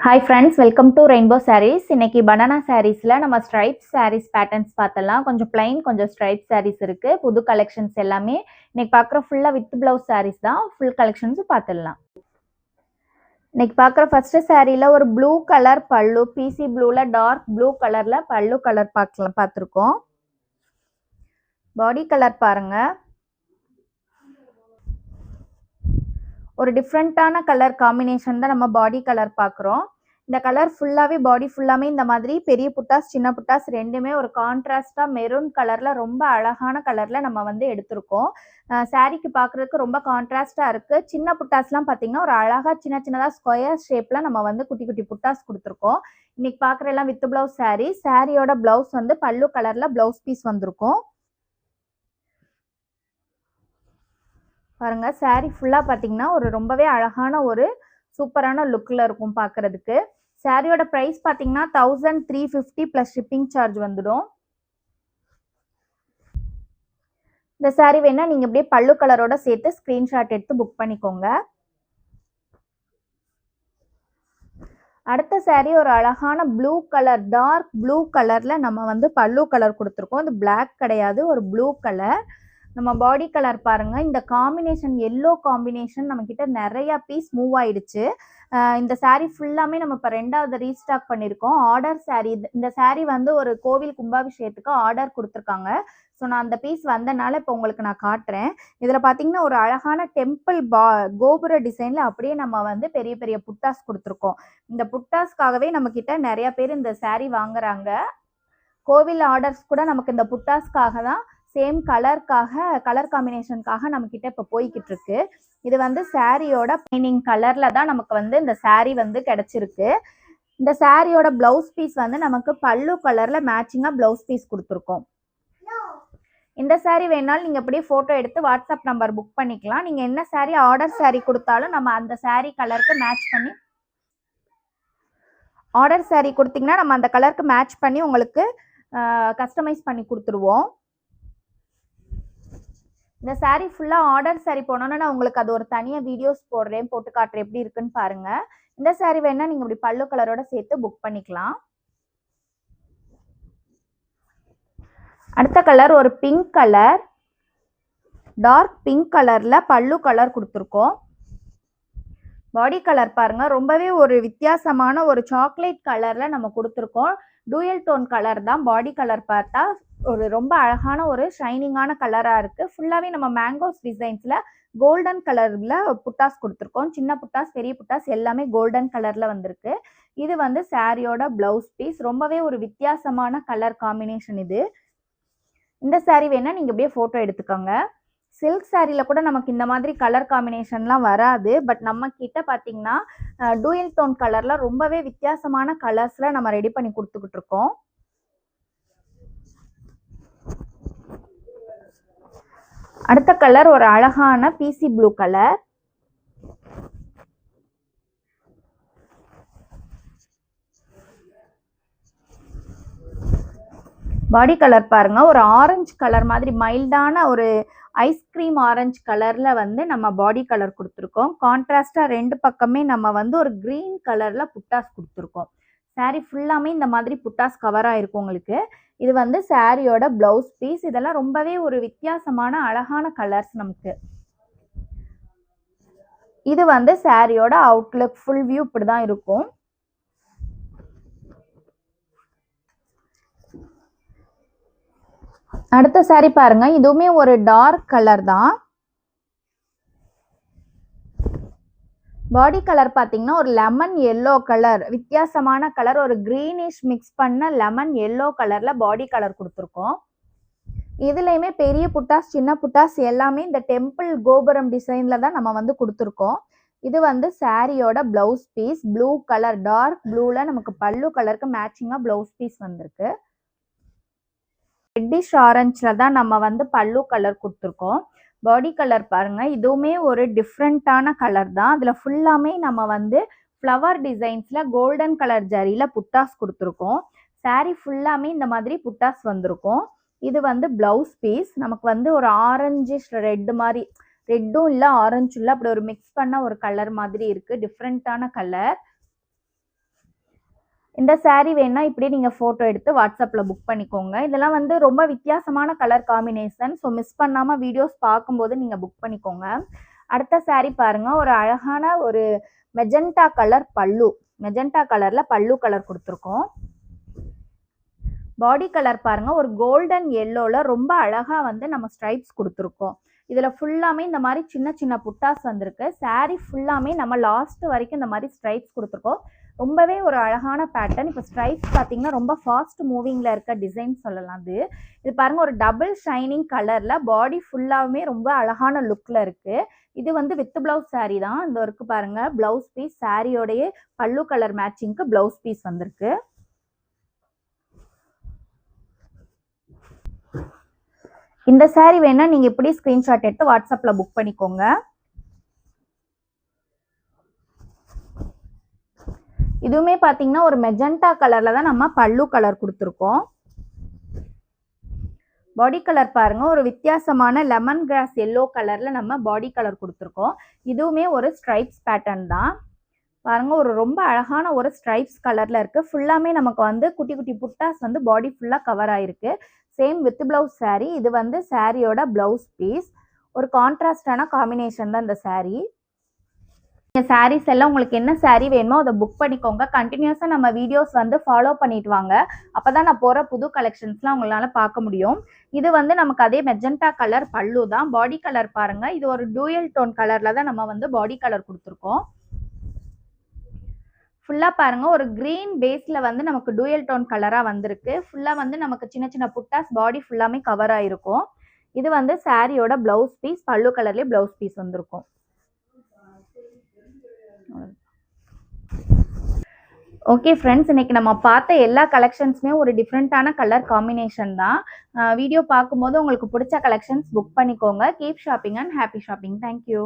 Hi friends, welcome to Rainbow Sarees. இன்னைக்கு banana sareesல நம்ம stripes sarees patterns பார்த்தலாம். கொஞ்சம் plain, கொஞ்சம் stripes sarees இருக்கு. புது collections எல்லாமே இன்னைக்கு பார்க்குற ஃபுல்லா with blouse sarees தான். full collections பார்த்துடலாம். இன்னைக்கு பார்க்குற first sareeல ஒரு blue color பல்லு, PC blueல dark blue colorல பல்லு color பார்த்துருக்கோம். body color பாருங்க. ஒரு டிஃப்ரெண்ட்டான கலர் காம்பினேஷன் தான் நம்ம பாடி கலர் பார்க்குறோம். இந்த கலர் ஃபுல்லாகவே பாடி ஃபுல்லாமே இந்த மாதிரி பெரிய புட்டாஸ் சின்ன புட்டாஸ் ரெண்டுமே ஒரு கான்ட்ராஸ்டாக மெரூன் கலரில் ரொம்ப அழகான கலரில் நம்ம வந்து எடுத்திருக்கோம். சாரீக்கு பார்க்குறதுக்கு ரொம்ப கான்ட்ராஸ்டாக இருக்குது. சின்ன புட்டாஸ்லாம் பார்த்திங்கன்னா ஒரு அழகாக சின்ன சின்னதாக ஸ்கொயர் ஷேப்பில் நம்ம வந்து குட்டி குட்டி புட்டாஸ் கொடுத்துருக்கோம். இன்றைக்கி பார்க்குற எல்லாம் வித் ப்ளவுஸ் சாரீ. சாரியோட ப்ளவுஸ் வந்து பல்லு கலரில் ப்ளவுஸ் பீஸ் வந்திருக்கும். பாருங்க சாரீ ஃபுல்லாக பார்த்தீங்கன்னா ஒரு ரொம்பவே அழகான ஒரு சூப்பரான லுக்கில் இருக்கும் பார்க்குறதுக்கு. சாரியோட ப்ரைஸ் பார்த்தீங்கன்னா 1350 ப்ளஸ் ஷிப்பிங் சார்ஜ் வந்துடும். இந்த சாரீ வேணால் நீங்கள் இப்படியே பல்லு கலரோட சேர்த்து ஸ்க்ரீன்ஷாட் எடுத்து புக் பண்ணிக்கோங்க. அடுத்த சாரீ ஒரு அழகான ப்ளூ கலர், டார்க் ப்ளூ கலரில் நம்ம வந்து பல்லு கலர் கொடுத்துருக்கோம். இது பிளாக் கிடையாது, ஒரு ப்ளூ கலர். நம்ம பாடி கலர் பாருங்க, இந்த காம்பினேஷன் எல்லோ காம்பினேஷன் நம்ம கிட்ட நிறைய பீஸ் மூவ் ஆயிடுச்சு. இந்த சாரீ ஃபுல்லாமே நம்ம இப்போ 2வது ரீஸ்டாக் பண்ணியிருக்கோம். ஆர்டர் சாரீ. இந்த சாரீ வந்து ஒரு கோவில் கும்பாபிஷேகத்துக்கு ஆர்டர் கொடுத்துருக்காங்க. ஸோ நான் அந்த பீஸ் வந்தனால இப்போ உங்களுக்கு நான் காட்டுறேன். இதில் பார்த்தீங்கன்னா ஒரு அழகான டெம்பிள் கோபுர டிசைனில் அப்படியே நம்ம வந்து பெரிய பெரிய புட்டாஸ் கொடுத்துருக்கோம். இந்த புட்டாஸ்க்காகவே நம்ம கிட்ட நிறைய பேர் இந்த சாரீ வாங்குறாங்க. கோவில் ஆர்டர்ஸ் கூட நமக்கு இந்த புட்டாஸ்க்காக தான், சேம் கலர் காம்பினேஷனுக்காக நம்ம கிட்ட இப்போ போய்கிட்டு இருக்கு. இது வந்து சாரியோட பெயிண்டிங் கலர்ல தான் நமக்கு வந்து இந்த சாரீ வந்து கிடைச்சிருக்கு. இந்த சாரியோட பிளவுஸ் பீஸ் வந்து நமக்கு பல்லு கலர்ல மேட்சிங்கா பிளவுஸ் பீஸ் கொடுத்துருக்கோம். இந்த சாரீ வேணாலும் நீங்க அப்படியே போட்டோ எடுத்து வாட்ஸ்அப் நம்பர் புக் பண்ணிக்கலாம். நீங்க என்ன சாரீ ஆர்டர் சாரீ கொடுத்தாலும் நம்ம அந்த சாரீ கலருக்கு மேட்ச் பண்ணி ஆர்டர் சாரீ கொடுத்தீங்கன்னா நம்ம அந்த கலருக்கு மேட்ச் பண்ணி உங்களுக்கு கஸ்டமைஸ் பண்ணி கொடுத்துருவோம். இந்த சாரீ ஃபுல்லாக ஆர்டர் சாரீ போனோன்னா நான் உங்களுக்கு அது ஒரு தனியாக வீடியோஸ் போடுறேன், போட்டு காட்டுறேன் எப்படி இருக்குன்னு பாருங்க. இந்த சாரீ வேணால் நீங்கள் இப்படி பல்லு கலரோட சேர்த்து புக் பண்ணிக்கலாம். அடுத்த கலர் ஒரு பிங்க் கலர், டார்க் பிங்க் கலரில் பல்லு கலர் கொடுத்துருக்கோம். பாடி கலர் பாருங்க, ரொம்பவே ஒரு வித்தியாசமான ஒரு சாக்லேட் கலரில் நம்ம கொடுத்துருக்கோம். டூயல் டோன் கலர் தான். பாடி கலர் பார்த்தா ஒரு ரொம்ப அழகான ஒரு ஷைனிங்கான கலராக இருக்குது. ஃபுல்லாகவே நம்ம மேங்கோஸ் டிசைன்ஸில் கோல்டன் கலரில் புட்டாஸ் கொடுத்துருக்கோம். சின்ன புட்டாஸ் பெரிய புட்டாஸ் எல்லாமே கோல்டன் கலரில் வந்திருக்கு. இது வந்து சாரியோட ப்ளவுஸ் பீஸ். ரொம்பவே ஒரு வித்தியாசமான கலர் காம்பினேஷன் இது. இந்த சாரீ வேணால் நீங்கள் அப்படியே ஃபோட்டோ எடுத்துக்கோங்க. சில்க் சாரியில் கூட நமக்கு இந்த மாதிரி கலர் காம்பினேஷன்லாம் வராது. பட் நம்ம கிட்ட பார்த்தீங்கன்னா டூயல் டோன் கலரில் ரொம்பவே வித்தியாசமான கலர்ஸில் நம்ம ரெடி பண்ணி கொடுத்துக்கிட்டு இருக்கோம். அடுத்த கலர் ஒரு அழகான பிசி ப்ளூ கலர். பாடி கலர் பாருங்க, ஒரு ஆரஞ்சு கலர் மாதிரி மைல்டான ஒரு ஐஸ்கிரீம் ஆரஞ்சு கலர்ல வந்து நம்ம பாடி கலர் கொடுத்துருக்கோம். கான்ட்ராஸ்டா ரெண்டு பக்கமே நம்ம வந்து ஒரு கிரீன் கலர்ல புட்டாஸ் கொடுத்துருக்கோம். சாரீ ஃபுல்லாமே இந்த மாதிரி புட்டாஸ் கவர் ஆயிருக்கும் உங்களுக்கு. இது வந்து சாரியோட பிளவுஸ் பீஸ். இதெல்லாம் ரொம்பவே ஒரு வித்தியாசமான அழகான கலர்ஸ் நமக்கு. இது வந்து சாரியோட அவுட்லுக் ஃபுல் வியூ இப்படிதான் இருக்கும். அடுத்த சாரீ பாருங்க, இதுவுமே ஒரு டார்க் கலர் தான். பாடி கலர் பார்த்தீங்கன்னா ஒரு லெமன் எல்லோ கலர், வித்தியாசமான கலர், ஒரு கிரீனிஷ் மிக்ஸ் பண்ண லெமன் எல்லோ கலர்ல பாடி கலர் கொடுத்துருக்கோம். இதுலையுமே பெரிய புட்டாஸ் சின்ன புட்டாஸ் எல்லாமே இந்த டெம்பிள் கோபுரம் டிசைன்ல தான் நம்ம வந்து கொடுத்துருக்கோம். இது வந்து சாரியோட blouse piece. Blue colour, dark ப்ளூல நமக்கு பல்லு கலருக்கு மேட்சிங்கா பிளவுஸ் பீஸ் வந்திருக்கு. ரெட்டிஷ் ஆரஞ்சுல தான் நம்ம வந்து பல்லு கலர் கொடுத்துருக்கோம். பாடி கலர் பாருங்க, இதுவுமே ஒரு டிஃப்ரெண்டான கலர் தான். அதுல ஃபுல்லாமே நம்ம வந்து ஃப்ளவர் டிசைன்ஸ்ல கோல்டன் கலர் ஜரியில புட்டாஸ் கொடுத்துருக்கோம். சாரீ ஃபுல்லாமே இந்த மாதிரி புட்டாஸ் வந்திருக்கும். இது வந்து பிளவுஸ் பீஸ். நமக்கு வந்து ஒரு ஆரஞ்சிஷ் ரெட் மாதிரி, ரெட்டும் இல்லை ஆரஞ்சும் இல்லை, அப்படி ஒரு மிக்ஸ் பண்ண ஒரு கலர் மாதிரி இருக்கு. டிஃப்ரெண்டான கலர். இந்த saree வேணா இப்படி நீங்க ஃபோட்டோ எடுத்து வாட்ஸ்அப்ல புக் பண்ணிக்கோங்க. இதெல்லாம் வந்து ரொம்ப வித்தியாசமான கலர் காம்பினேஷன். ஸோ மிஸ் பண்ணாம வீடியோஸ் பார்க்கும்போது நீங்க புக் பண்ணிக்கோங்க. அடுத்த saree பாருங்க. ஒரு அழகான ஒரு மெஜெண்டா கலர் பல்லு. மெஜெண்டா கலர்ல பல்லு கலர் கொடுத்துருக்கோம். பாடி கலர் பாருங்க. ஒரு கோல்டன் எல்லோல ரொம்ப அழகா வந்து நம்ம ஸ்ட்ரைப்ஸ் கொடுத்துருக்கோம். இதுல ஃபுல்லாமே இந்த மாதிரி சின்ன சின்ன புட்டாஸ் வந்திருக்கு. saree ஃபுல்லாமே நம்ம லாஸ்ட் வரைக்கும் இந்த மாதிரி ஸ்ட்ரைப்ஸ் கொடுத்துருக்கோம். ரொம்பவே ஒரு அழகான பேட்டர்ன். இப்போ ஸ்ட்ரைப்ஸ் பார்த்தீங்கன்னா ரொம்ப ஃபாஸ்ட் மூவிங்ல இருக்க டிசைன் சொல்லலாம். இது பாருங்க ஒரு டபுள் ஷைனிங் கலர்ல பாடி ஃபுல்லாவுமே ரொம்ப அழகான லுக்ல இருக்கு. இது வந்து வித் பிளவுஸ் saree தான். இந்த ஒர்க்கு பாருங்க. பிளவுஸ் பீஸ் சாரியோடைய பல்லு கலர் மேட்சிங்க்கு பிளவுஸ் பீஸ் வந்திருக்கு. இந்த saree வேணா நீங்க இப்படி ஸ்கிரீன்ஷாட் எடுத்து வாட்ஸ்அப்ல புக் பண்ணிக்கோங்க. இதுவுமே பாத்தீங்கன்னா ஒரு மெஜெண்டா கலர்ல தான் நம்ம பல்லு கலர் கொடுத்துருக்கோம். பாடி கலர் பாருங்க. ஒரு வித்தியாசமான லெமன் கிராஸ் எல்லோ கலர்ல நம்ம பாடி கலர் கொடுத்துருக்கோம். இதுவுமே ஒரு ஸ்ட்ரைப்ஸ் பேட்டர்ன் தான். பாருங்க ஒரு ரொம்ப அழகான ஒரு ஸ்ட்ரைப்ஸ் கலர்ல இருக்கு. ஃபுல்லாமே நமக்கு வந்து குட்டி குட்டி புட்டாஸ் வந்து பாடி ஃபுல்லா கவர் ஆயிருக்கு. Same with blouse saree. இது வந்து சாரியோட பிளவுஸ் பீஸ். ஒரு கான்ட்ராஸ்டான காம்பினேஷன் தான் இந்த saree. இந்த சாரீஸ் எல்லாம் உங்களுக்கு என்ன saree வேணுமோ அதை புக் பண்ணிக்கோங்க. கண்டினியூஸா நம்ம வீடியோஸ் வந்து ஃபாலோ பண்ணிட்டு வாங்க. அப்பதான் நான் போற புது கலெக்ஷன்ஸ்லாம் உங்களால பார்க்க முடியும். இது வந்து நமக்கு அதே மெஜெண்டா கலர் பல்லு தான். பாடி கலர் பாருங்க. இது ஒரு டூயல் டோன் கலர்ல தான் நம்ம வந்து பாடி கலர் கொடுத்துருக்கோம். ஃபுல்லா பாருங்க ஒரு கிரீன் பேஸ்ல வந்து நமக்கு டூயல் டோன் கலரா வந்திருக்கு. ஃபுல்லா வந்து நமக்கு சின்ன சின்ன புட்டாஸ் பாடி ஃபுல்லாமே கவர் ஆயிருக்கும். இது வந்து சாரியோட பிளவுஸ் பீஸ். பல்லு கலர்லயே பிளவுஸ் பீஸ் வந்திருக்கும். ஓகே ஃப்ரெண்ட்ஸ், இன்னைக்கு நம்ம பார்த்த எல்லா கலெக்ஷன்ஸுமே ஒரு டிஃப்ரெண்ட்டான கலர் காம்பினேஷன் தான். வீடியோ பார்க்கும்போது உங்களுக்கு பிடிச்ச கலெக்ஷன்ஸ் புக் பண்ணிக்கோங்க. Keep shopping and happy shopping. Thank you.